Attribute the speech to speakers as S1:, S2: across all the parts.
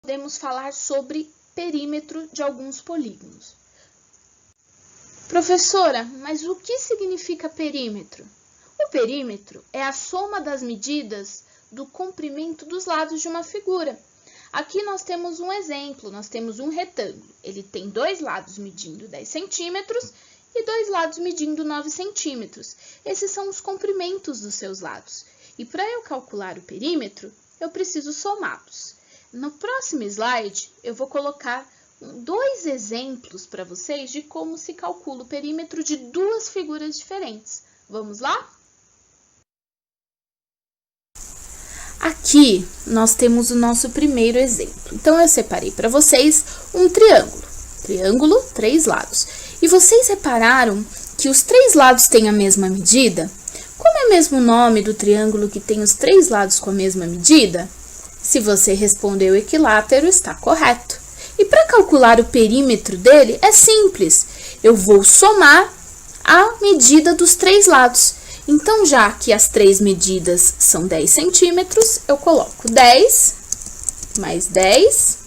S1: podemos falar sobre perímetro de alguns polígonos. Professora, mas o que significa perímetro? O perímetro é a soma das medidas do comprimento dos lados de uma figura. Aqui nós temos um exemplo, nós temos um retângulo. Ele tem dois lados medindo 10 centímetros e dois lados medindo 9 centímetros. Esses são os comprimentos dos seus lados. E para eu calcular o perímetro, eu preciso somá-los. No próximo slide, eu vou colocar dois exemplos para vocês de como se calcula o perímetro de duas figuras diferentes. Vamos lá? Aqui, nós temos o nosso primeiro exemplo. Então, eu separei para vocês um triângulo. Triângulo, 3 lados. E vocês repararam que os 3 lados têm a mesma medida? Como é mesmo o nome do triângulo que tem os 3 lados com a mesma medida? Se você respondeu equilátero, está correto. E para calcular o perímetro dele, é simples. Eu vou somar a medida dos 3 lados. Então, já que as 3 medidas são 10 centímetros, eu coloco 10, mais 10,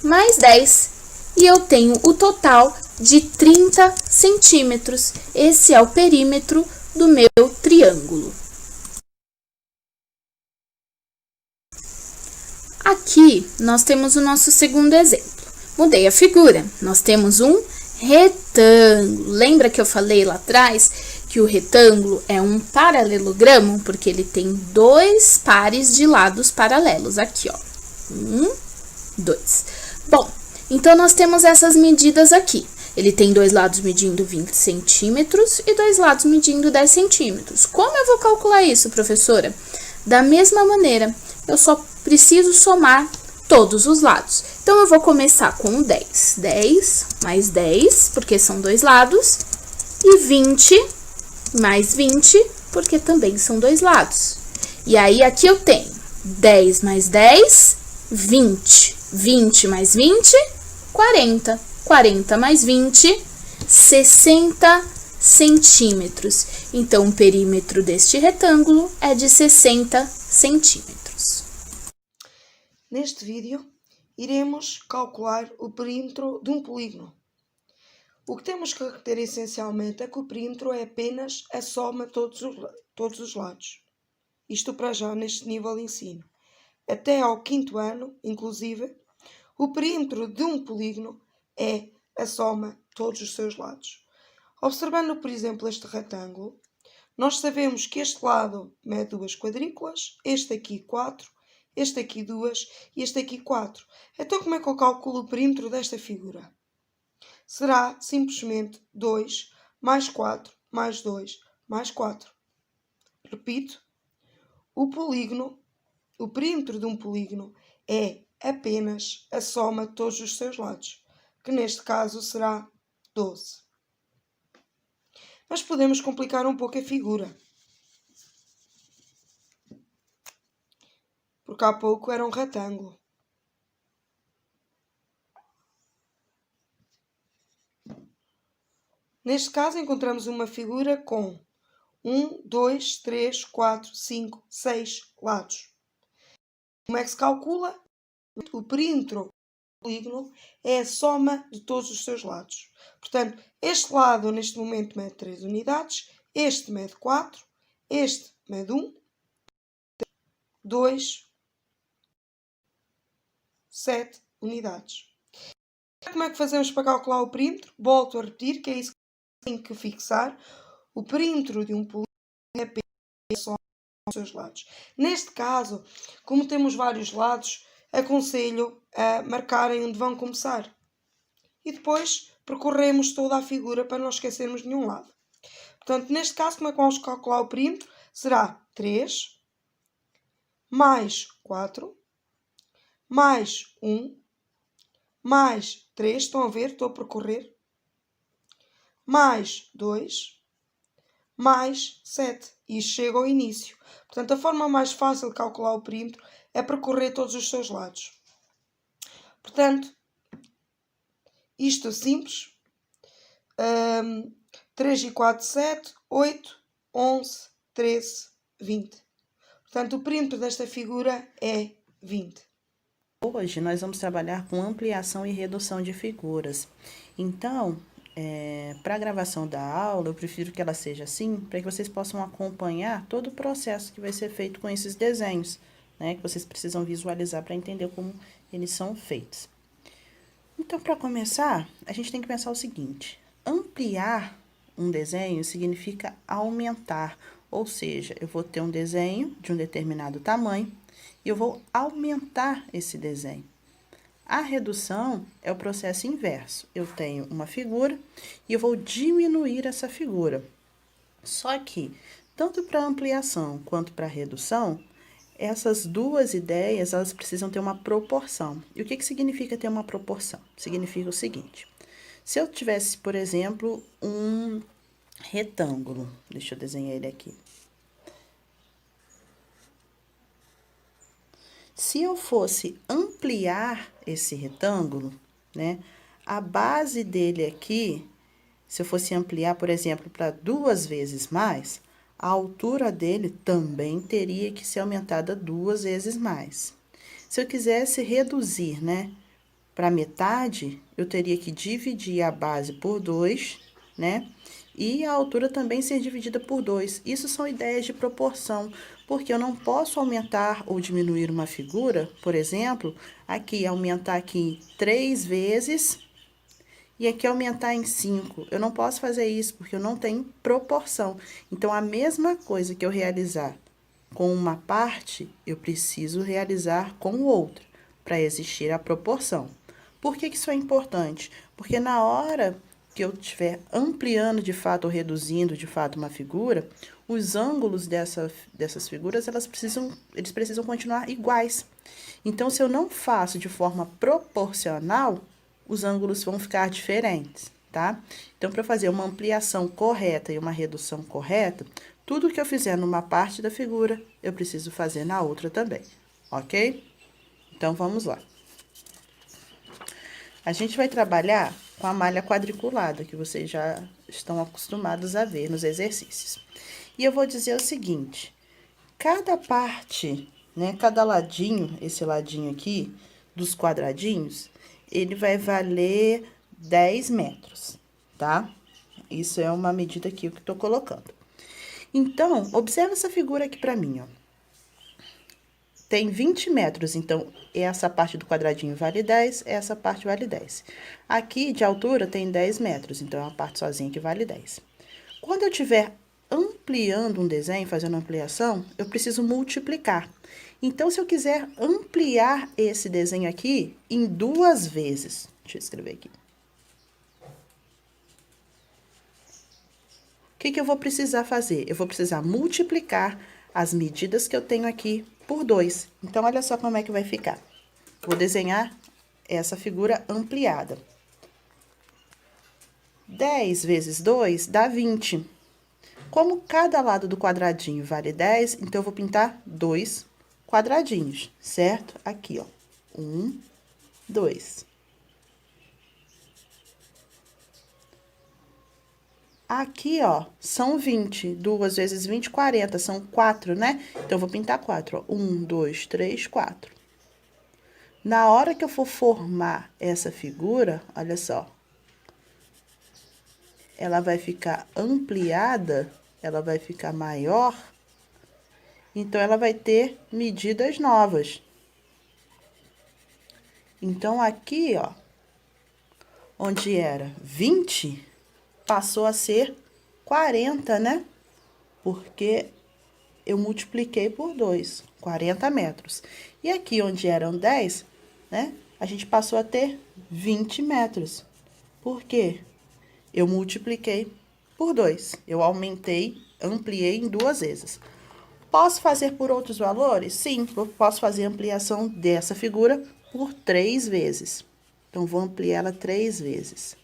S1: mais 10. E eu tenho o total de 30 centímetros. Esse é o perímetro do meu triângulo. Aqui, nós temos o nosso segundo exemplo. Mudei a figura. Nós temos um retângulo. Lembra que eu falei lá atrás que o retângulo é um paralelogramo? Porque ele tem 2 pares de lados paralelos. Aqui, ó. 1, 2. Bom, então nós temos essas medidas aqui. Ele tem 2 lados medindo 20 centímetros e 2 lados medindo 10 centímetros. Como eu vou calcular isso, professora? Da mesma maneira, eu só preciso somar todos os lados. Então, eu vou começar com 10. 10 mais 10, porque são 2 lados. E 20 mais 20, porque também são 2 lados. E aí, aqui eu tenho 10 mais 10, 20. 20 mais 20, 40. 40 mais 20, 60 centímetros. Então, o perímetro deste retângulo é de 60 centímetros.
S2: Neste vídeo, iremos calcular o perímetro de um polígono. O que temos que reter essencialmente é que o perímetro é apenas a soma de todos os lados. Isto para já neste nível de ensino. Até ao 5º ano, inclusive, o perímetro de um polígono é a soma de todos os seus lados. Observando, por exemplo, este retângulo, nós sabemos que este lado mede 2 quadrículas, este aqui 4, este aqui 2 e este aqui 4. Então, como é que eu calculo o perímetro desta figura? Será simplesmente 2 mais 4 mais 2 mais 4. Repito, o perímetro de um polígono é apenas a soma de todos os seus lados, que neste caso será 12. Mas podemos complicar um pouco a figura. Porque há pouco era um retângulo. Neste caso, encontramos uma figura com 1, 2, 3, 4, 5, 6 lados. Como é que se calcula? O perímetro do polígono é a soma de todos os seus lados. Portanto, este lado neste momento mede 3 unidades, este mede 4, este mede 1, 2, 7 unidades. Como é que fazemos para calcular o perímetro? Volto a repetir que é isso que tem que fixar. O perímetro de um polígono é apenas a soma dos seus lados. Neste caso, como temos vários lados, aconselho a marcarem onde vão começar. E depois percorremos toda a figura para não esquecermos de nenhum lado. Portanto, neste caso, como é que vamos calcular o perímetro? Será 3 mais 4 mais 1 mais 3, estão a ver? Estou a percorrer. Mais 2 mais 7. E chego ao início. Portanto, a forma mais fácil de calcular o perímetro é percorrer todos os seus lados. Portanto, isto é simples. 3 e 4, 7, 8, 11, 13, 20. Portanto, o perímetro desta figura é 20.
S3: Hoje nós vamos trabalhar com ampliação e redução de figuras. Então, para a gravação da aula, eu prefiro que ela seja assim, para que vocês possam acompanhar todo o processo que vai ser feito com esses desenhos, né? Que vocês precisam visualizar para entender como eles são feitos. Então, para começar, a gente tem que pensar o seguinte: ampliar um desenho significa aumentar, ou seja, eu vou ter um desenho de um determinado tamanho e eu vou aumentar esse desenho. A redução é o processo inverso. Eu tenho uma figura e eu vou diminuir essa figura. Só que, tanto para ampliação quanto para redução, essas duas ideias, elas precisam ter uma proporção. E o que significa ter uma proporção? Significa o seguinte: se eu tivesse, por exemplo, um retângulo, deixa eu desenhar ele aqui. Se eu fosse ampliar esse retângulo, né, a base dele aqui, se eu fosse ampliar, por exemplo, para 2 vezes mais, a altura dele também teria que ser aumentada 2 vezes mais. Se eu quisesse reduzir, né, para metade, eu teria que dividir a base por 2, né? E a altura também ser dividida por 2. Isso são ideias de proporção, porque eu não posso aumentar ou diminuir uma figura, por exemplo, aqui aumentar aqui 3 vezes e aqui aumentar em 5. Eu não posso fazer isso porque eu não tenho proporção. Então, a mesma coisa que eu realizar com uma parte, eu preciso realizar com outra, para existir a proporção. Por que isso é importante? Porque na hora que eu estiver ampliando de fato ou reduzindo de fato uma figura, os ângulos dessas figuras, eles precisam continuar iguais. Então, se eu não faço de forma proporcional, os ângulos vão ficar diferentes, tá? Então, para fazer uma ampliação correta e uma redução correta, tudo que eu fizer numa parte da figura, eu preciso fazer na outra também, ok? Então, vamos lá. A gente vai trabalhar com a malha quadriculada, que vocês já estão acostumados a ver nos exercícios. E eu vou dizer o seguinte: cada parte, né, cada ladinho, esse ladinho aqui, dos quadradinhos, ele vai valer 10 metros, tá? Isso é uma medida aqui que eu tô colocando. Então, observa essa figura aqui pra mim, ó. Tem 20 metros, então, essa parte do quadradinho vale 10, essa parte vale 10. Aqui, de altura, tem 10 metros, então, é uma parte sozinha que vale 10. Quando eu estiver ampliando um desenho, fazendo ampliação, eu preciso multiplicar. Então, se eu quiser ampliar esse desenho aqui em 2 vezes, deixa eu escrever aqui. O que eu vou precisar fazer? Eu vou precisar multiplicar as medidas que eu tenho aqui por 2. Então, olha só como é que vai ficar. Vou desenhar essa figura ampliada. 10 vezes 2 dá 20. Como cada lado do quadradinho vale 10, então, eu vou pintar 2 quadradinhos, certo? Aqui, ó. 1, 2. Aqui, ó, são 20. 2 vezes 20, 40. São 4, né? Então, eu vou pintar 4, ó. 1, 2, 3, 4. Na hora que eu for formar essa figura, olha só. Ela vai ficar ampliada, ela vai ficar maior. Então, ela vai ter medidas novas. Então, aqui, ó, onde era 20, passou a ser 40, né? Porque eu multipliquei por 2, 40 metros. E aqui, onde eram 10, né? A gente passou a ter 20 metros. Por quê? Eu multipliquei por 2. Eu aumentei, ampliei em 2 vezes. Posso fazer por outros valores? Sim, eu posso fazer ampliação dessa figura por 3 vezes. Então, vou ampliar ela 3 vezes.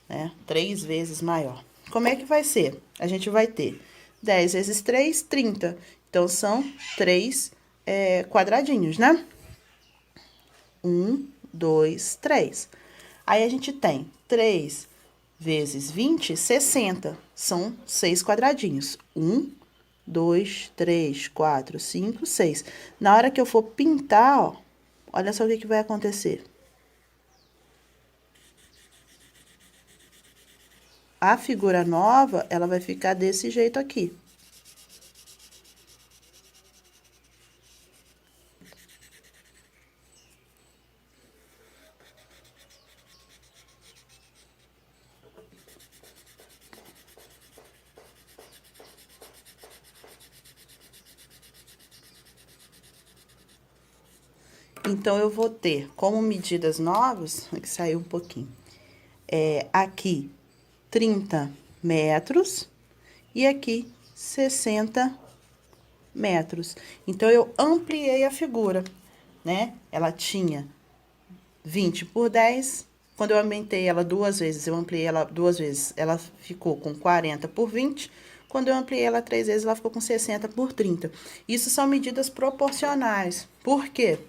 S3: Né? 3 vezes maior. Como é que vai ser? A gente vai ter 10 vezes 3, 30. Então, são 3 quadradinhos, né? 1, 2, 3. Aí, a gente tem 3 vezes 20, 60. São 6 quadradinhos. 1, 2, 3, 4, 5, 6. Na hora que eu for pintar, ó, olha só o que vai acontecer. A figura nova, ela vai ficar desse jeito aqui. Então, eu vou ter como medidas novas, que saiu um pouquinho, aqui 30 metros e aqui 60 metros. Então, eu ampliei a figura, né? Ela tinha 20 por 10, quando eu aumentei ela 2 vezes, eu ampliei ela 2 vezes, ela ficou com 40 por 20, quando eu ampliei ela 3 vezes, ela ficou com 60 por 30. Isso são medidas proporcionais. Por quê?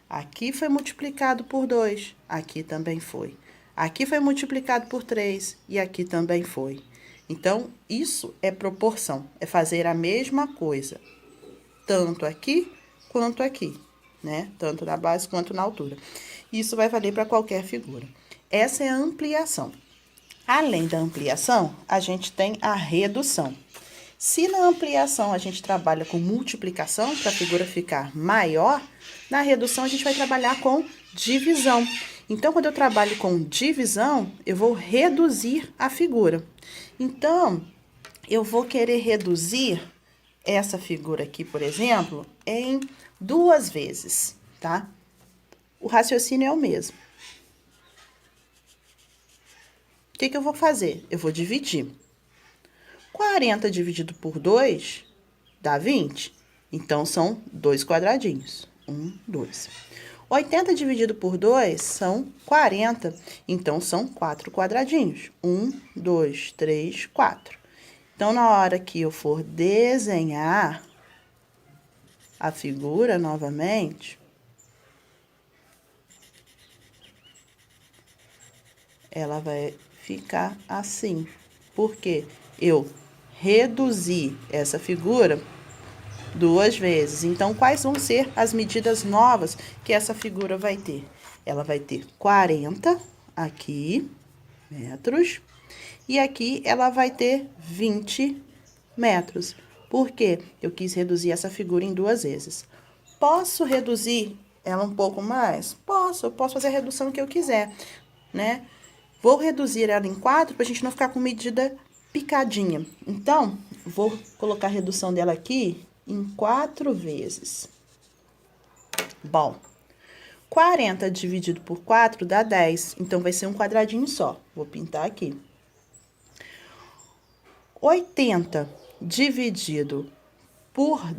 S3: Aqui foi multiplicado por 2, aqui também foi. Aqui foi multiplicado por 3 e aqui também foi. Então, isso é proporção, é fazer a mesma coisa, tanto aqui quanto aqui, né? Tanto na base quanto na altura. Isso vai valer para qualquer figura. Essa é a ampliação. Além da ampliação, a gente tem a redução. Se na ampliação a gente trabalha com multiplicação, para a figura ficar maior, na redução a gente vai trabalhar com divisão. Então, quando eu trabalho com divisão, eu vou reduzir a figura. Então, eu vou querer reduzir essa figura aqui, por exemplo, em 2 vezes, tá? O raciocínio é o mesmo. O que eu vou fazer? Eu vou dividir. 40 dividido por 2 dá 20. Então, são 2 quadradinhos. 1, 2. 80 dividido por 2 são 40. Então, são 4 quadradinhos. 1, 2, 3, 4. Então, na hora que eu for desenhar a figura novamente, ela vai ficar assim. Porque eu reduzi essa figura 2 vezes. Então, quais vão ser as medidas novas que essa figura vai ter? Ela vai ter 40 aqui, metros, e aqui ela vai ter 20 metros. Por quê? Eu quis reduzir essa figura em 2 vezes. Posso reduzir ela um pouco mais? Posso, eu posso fazer a redução que eu quiser, né? Vou reduzir ela em 4 para a gente não ficar com medida picadinha. Então, vou colocar a redução dela aqui em 4 vezes. Bom, 40 dividido por 4 dá 10. Então, vai ser um quadradinho só. Vou pintar aqui. 80 dividido por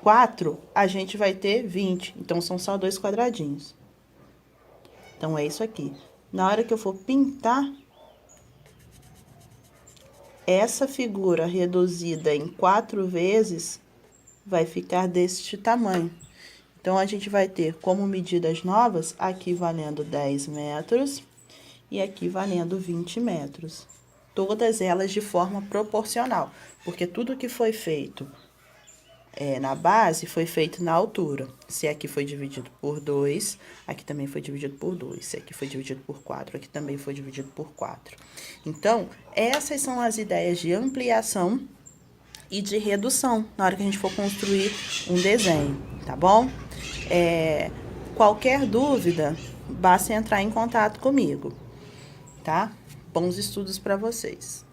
S3: 4, a gente vai ter 20. Então, são só 2 quadradinhos. Então, é isso aqui. Na hora que eu for pintar essa figura reduzida em 4 vezes, vai ficar deste tamanho. Então, a gente vai ter como medidas novas, aqui valendo 10 metros e aqui valendo 20 metros. Todas elas de forma proporcional, porque tudo que foi feito na base foi feito na altura. Se aqui foi dividido por 2, aqui também foi dividido por 2. Se aqui foi dividido por 4, aqui também foi dividido por 4. Então, essas são as ideias de ampliação e de redução, na hora que a gente for construir um desenho, tá bom? Qualquer dúvida, basta entrar em contato comigo, tá? Bons estudos para vocês.